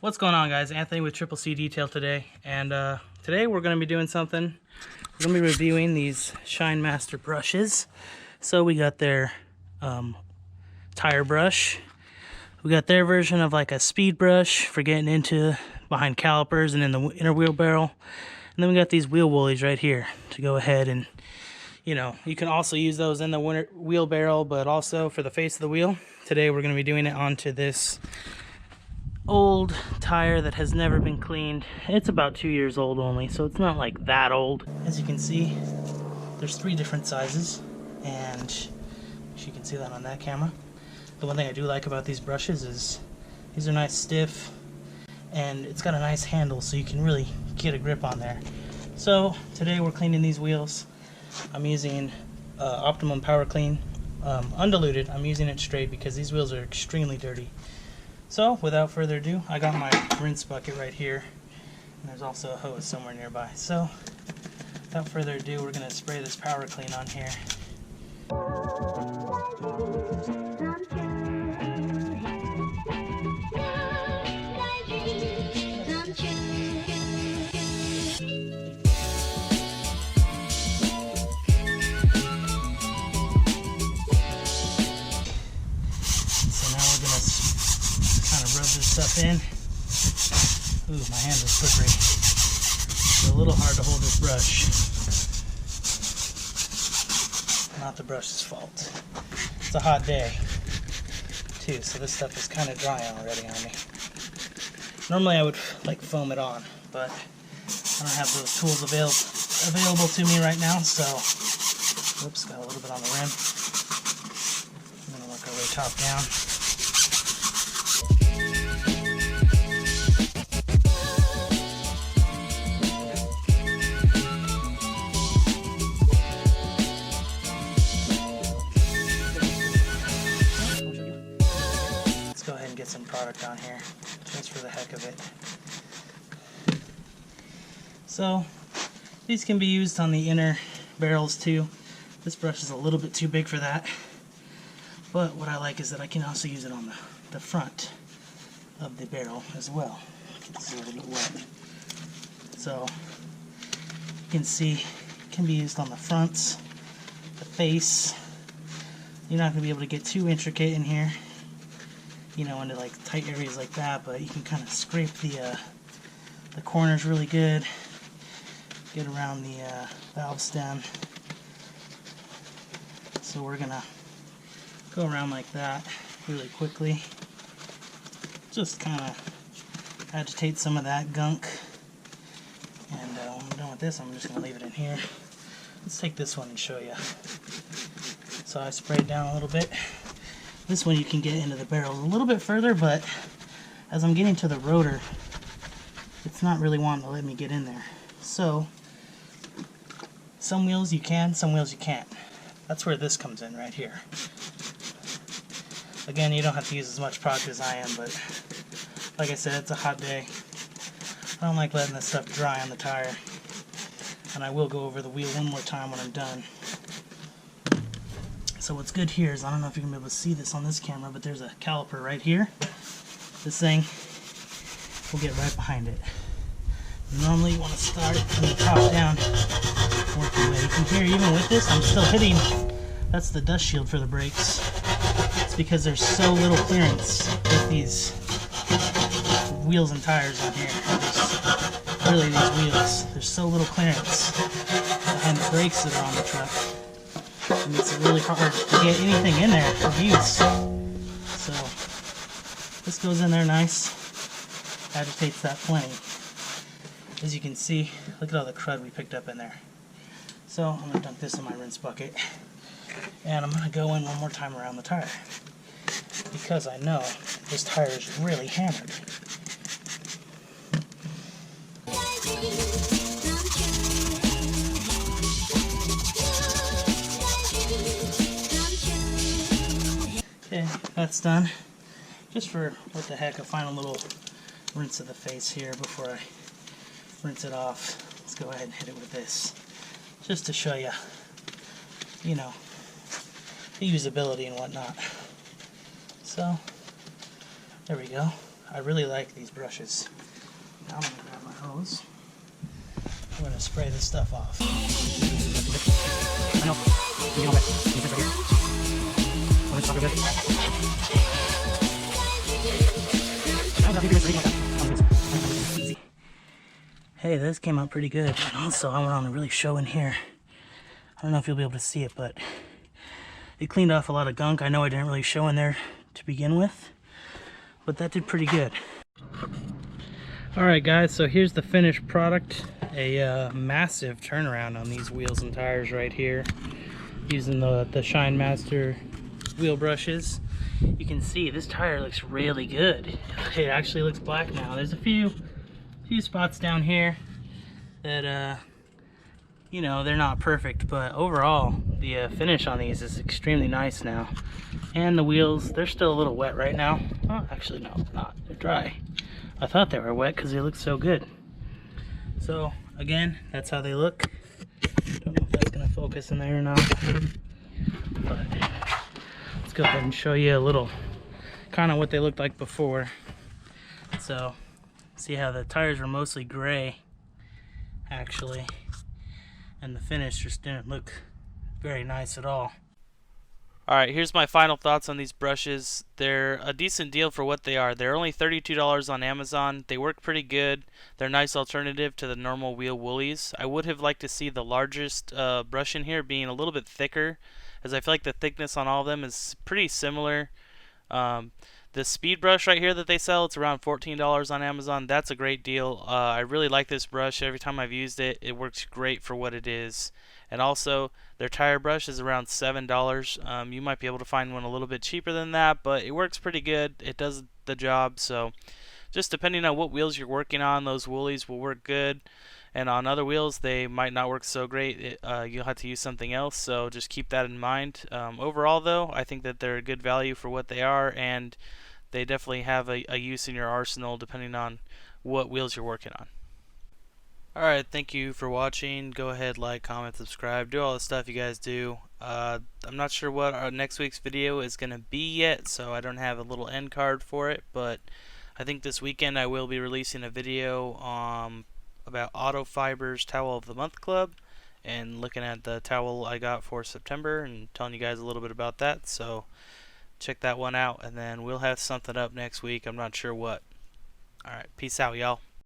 What's going on, guys? Anthony with Triple C Detail today, and today we're going to be doing something. We're going to be reviewing these ShineMaster brushes. So we got their tire brush. We got their version of like a speed brush for getting into behind calipers and in the inner wheel barrel. And then we got these wheel woolies right here to go ahead and, you know, you can also use those in the wheel barrel, but also for the face of the wheel. Today we're going to be doing it onto this old tire that has never been cleaned. It's about 2 years old only, so it's not like that old. As you can see, there's 3 different sizes, and you can see that on that camera. The one thing I do like about these brushes is these are nice stiff, and it's got a nice handle so you can really get a grip on there. So today we're cleaning these wheels. I'm using Optimum Power Clean undiluted. I'm using it straight because these wheels are extremely dirty. So, without further ado, I got my rinse bucket right here, and there's also a hose somewhere nearby. So, without further ado, we're going to spray this Power Clean on here. Stuff in. Ooh, my hand is slippery. It's a little hard to hold this brush. Not the brush's fault. It's a hot day, too, so this stuff is kind of dry already on me. Normally I would like foam it on, but I don't have those tools available to me right now, so whoops, got a little bit on the rim. I'm going to work our way top down. Get some product on here just for the heck of it. So these can be used on the inner barrels too. This brush is a little bit too big for that, but what I like is that I can also use it on the front of the barrel as well. It's a little bit wet, so you can see it can be used on the fronts, the face. You're not going to be able to get too intricate in here, you know, into like tight areas like that, but you can kind of scrape the corners really good, get around the valve stem. So we're gonna go around like that really quickly, just kind of agitate some of that gunk, and when I'm done with this, I'm just gonna leave it in here. Let's take this one and show you. So I sprayed down a little bit. This one you can get into the barrel a little bit further, but as I'm getting to the rotor, it's not really wanting to let me get in there. So, some wheels you can, some wheels you can't. That's where this comes in right here. Again, you don't have to use as much product as I am, but like I said, it's a hot day. I don't like letting this stuff dry on the tire. And I will go over the wheel one more time when I'm done. So what's good here is, I don't know if you're going to be able to see this on this camera, but there's a caliper right here. This thing will get right behind it. Normally you want to start from the top down, work your way. You can hear even with this, I'm still hitting. That's the dust shield for the brakes. It's because there's so little clearance with these wheels and tires on here. Really, these wheels, there's so little clearance behind the brakes that are on the truck. It makes it really hard to get anything in there for use. So this goes in there nice, agitates that plenty. As you can see, look at all the crud we picked up in there. So I'm going to dunk this in my rinse bucket, and I'm going to go in one more time around the tire, because I know this tire is really hammered. Okay, that's done. Just for, what the heck, a final little rinse of the face here before I rinse it off. Let's go ahead and hit it with this, just to show you, you know, the usability and whatnot. So, there we go. I really like these brushes. Now I'm going to grab my hose. I'm going to spray this stuff off. I know. You know it. Right here. Oh, this good. Easy. Hey, this came out pretty good. And also, I went on to really show in here. I don't know if you'll be able to see it, but it cleaned off a lot of gunk. I know I didn't really show in there to begin with, but that did pretty good. Alright guys, so here's the finished product. A massive turnaround on these wheels and tires right here. Using the ShineMaster wheel brushes. You can see this tire looks really good. It actually looks black now. There's a few spots down here that you know, they're not perfect, but overall the finish on these is extremely nice now. And the wheels, they're still a little wet right now. Oh, actually no, they're not. They're dry. I thought they were wet because they look so good. So again, that's how they look. Don't know if that's gonna focus in there or not, but let's go ahead and show you a little kind of what they looked like before. So see how the tires were mostly gray actually, and the finish just didn't look very nice at all. Alright, here's my final thoughts on these brushes. They're a decent deal for what they are. They're only $32 on Amazon. They work pretty good. They're a nice alternative to the normal wheel Woolies. I would have liked to see the largest brush in here being a little bit thicker, as I feel like the thickness on all of them is pretty similar. The speed brush right here that they sell, it's around $14 on Amazon. That's a great deal. I really like this brush. Every time I've used it, it works great for what it is. And also, their tire brush is around $7. You might be able to find one a little bit cheaper than that, but it works pretty good. It does the job. So just depending on what wheels you're working on, those Woolies will work good. And on other wheels, they might not work so great. You'll have to use something else, so just keep that in mind. Overall, though, I think that they're a good value for what they are, and they definitely have a use in your arsenal depending on what wheels you're working on. Alright, thank you for watching. Go ahead, like, comment, subscribe, do all the stuff you guys do. I'm not sure what our next week's video is going to be yet, so I don't have a little end card for it, but I think this weekend I will be releasing a video about Auto Fiber's Towel of the Month Club, and looking at the towel I got for September and telling you guys a little bit about that. So check that one out, and then we'll have something up next week. I'm not sure what. Alright, peace out, y'all.